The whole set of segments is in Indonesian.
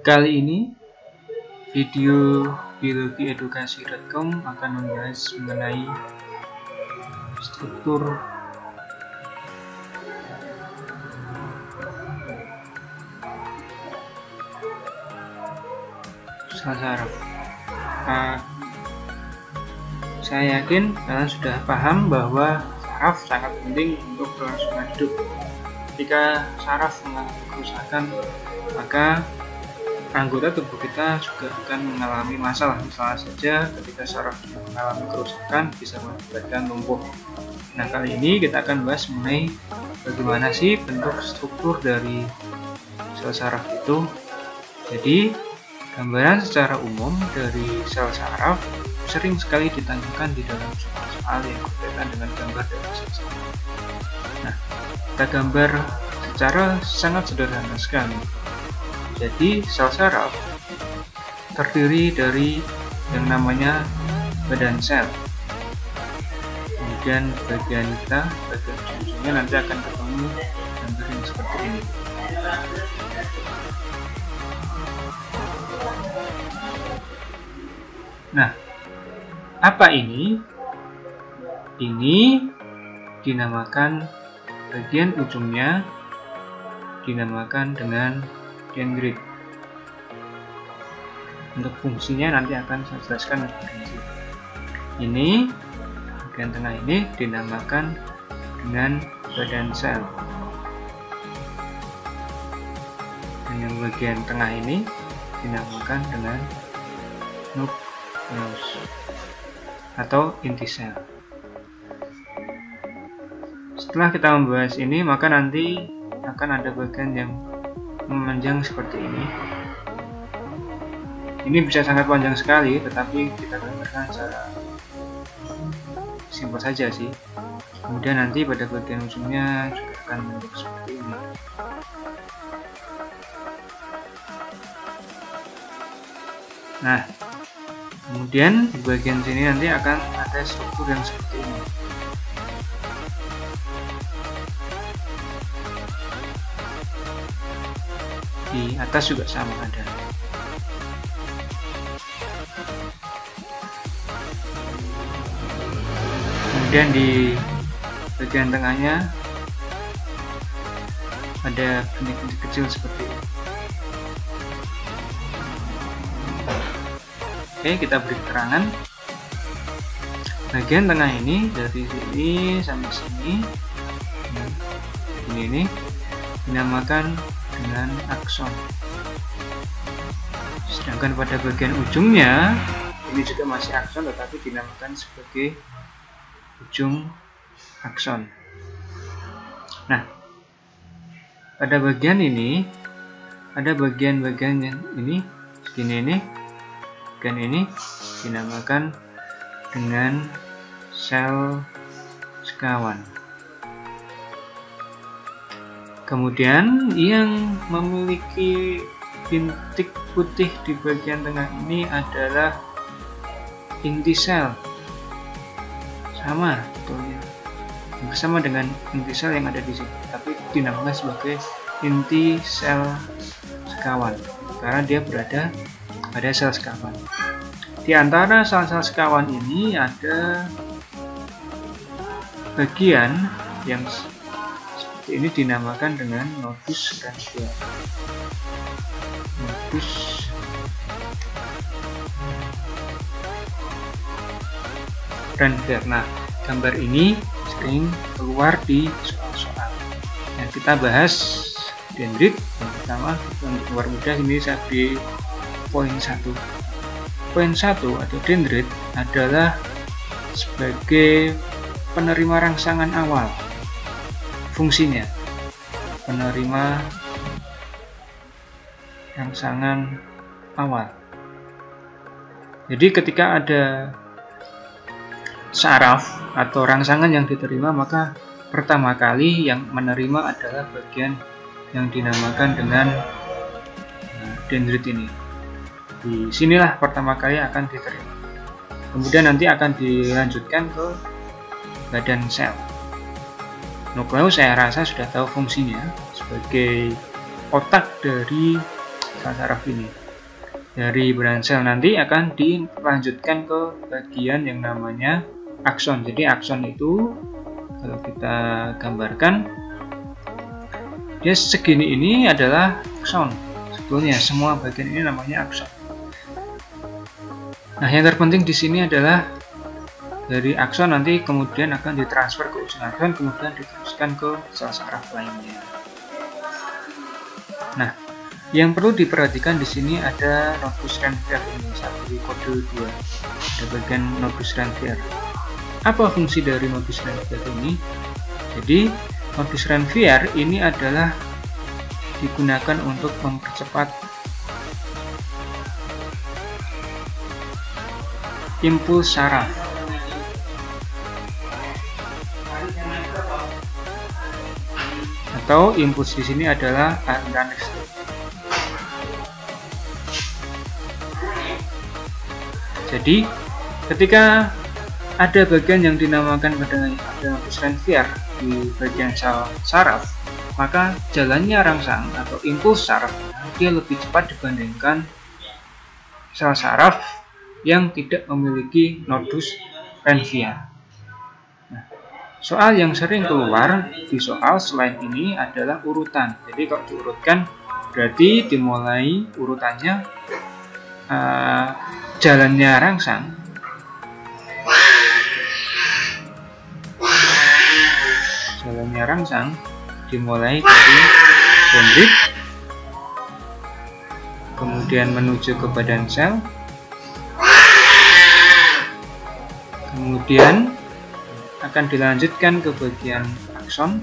Kali ini video biologieedukasi.com akan membahas mengenai struktur sel saraf. Saya yakin kalian sudah paham bahwa saraf sangat penting untuk kelangsungan hidup. Ketika saraf mengalami kerusakan, maka anggota tubuh kita juga akan mengalami masalah. Misalnya saja ketika saraf mengalami kerusakan bisa mengakibatkan lumpuh. Nah, kali ini kita akan bahas mengenai bagaimana sih bentuk struktur dari sel saraf itu. Jadi, gambaran secara umum dari sel saraf sering sekali ditanyakan di dalam soal-soal yang berkaitan dengan gambar dari sel saraf. Nah, kita gambar secara sangat sederhana sekali. Jadi sel saraf terdiri dari yang namanya badan sel. Kemudian bagian ujung-ujungnya nanti akan ketemu gambar yang seperti ini. Nah, apa ini? Ini dinamakan bagian ujungnya dinamakan dengan dendrit. Untuk fungsinya nanti akan saya jelaskan lebih rinci. Ini bagian tengah ini dinamakan dengan badan sel. Dan yang bagian tengah ini dinamakan dengan nukleus atau inti sel. Setelah kita membahas ini, maka nanti akan ada bagian yang memanjang seperti ini. Ini bisa sangat panjang sekali, tetapi kita gambarkan secara simpel saja sih. Kemudian nanti pada bagian ujungnya juga akan bentuk seperti ini. Nah, kemudian di bagian sini nanti akan ada struktur yang seperti ini. Di atas juga sama ada. Kemudian di bagian tengahnya ada benih-benih kecil seperti ini. Oke, kita beri keterangan. Bagian tengah ini dari sini sampai sini, ini dinamakan dengan akson. Sedangkan pada bagian ujungnya ini juga masih akson, tetapi dinamakan sebagai ujung akson. Nah, pada bagian ini ada bagian-bagian yang ini segini ini, bagian ini dinamakan dengan sel sekawan. Kemudian yang memiliki bintik putih di bagian tengah ini adalah inti sel. Sama betulnya, bersama dengan inti sel yang ada di sini, tapi dinamakan sebagai inti sel sekawan karena dia berada pada sel sekawan. Di antara sel-sel sekawan ini ada bagian yang ini dinamakan dengan nodus radial. Nodus radial. Nah, gambar ini sering keluar di soal-soal. Yang kita bahas dendrit yang pertama untuk keluar mudah ini saya di poin 1. Poin 1 atau dendrit adalah sebagai penerima rangsangan awal. Fungsinya penerima rangsangan awal. Jadi ketika ada saraf atau rangsangan yang diterima, maka pertama kali yang menerima adalah bagian yang dinamakan dengan dendrit ini. Di sinilah pertama kali akan diterima. Kemudian nanti akan dilanjutkan ke badan sel. Nukleus saya rasa sudah tahu fungsinya sebagai otak dari sel saraf ini. Dari branchl nanti akan dilanjutkan ke bagian yang namanya akson. Jadi akson itu kalau kita gambarkan, dia segini ini adalah akson. Sebetulnya semua bagian ini namanya akson. Nah, yang terpenting di sini adalah dari akson nanti kemudian akan ditransfer ke ujung akson, kemudian diteruskan ke sel saraf lainnya. Nah, yang perlu diperhatikan di sini ada nodus Ranvier ini, di kode 2. Ada bagian nodus Ranvier. Apa fungsi dari nodus Ranvier ini? Jadi, nodus Ranvier ini adalah digunakan untuk mempercepat impuls saraf. Atau impuls di sini adalah aliran listrik. Jadi, ketika ada bagian yang dinamakan ada nodus Ranvier di bagian sel saraf, maka jalannya rangsang atau impuls saraf dia lebih cepat dibandingkan sel saraf yang tidak memiliki nodus Ranvier. Nah, soal yang sering keluar di soal selain ini adalah urutan. Jadi kalau diurutkan berarti dimulai urutannya jalannya rangsang, dimulai dari dendrit, kemudian menuju ke badan sel, kemudian akan dilanjutkan ke bagian akson,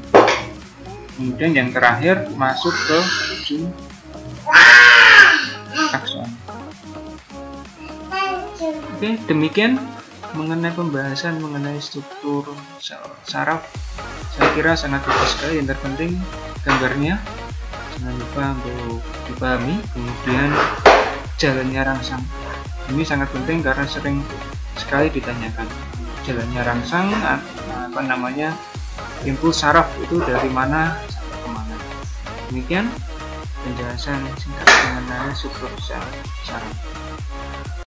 kemudian yang terakhir masuk ke ujung akson. Oke, demikian mengenai pembahasan mengenai struktur sel saraf. Saya kira sangat bagus sekali. Yang terpenting gambarnya jangan lupa untuk dipahami. Kemudian jalannya rangsang, ini sangat penting karena sering sekali ditanyakan. Jalannya rangsang, impuls saraf itu dari mana sampai kemana. Demikian penjelasan singkat mengenai struktur sel saraf.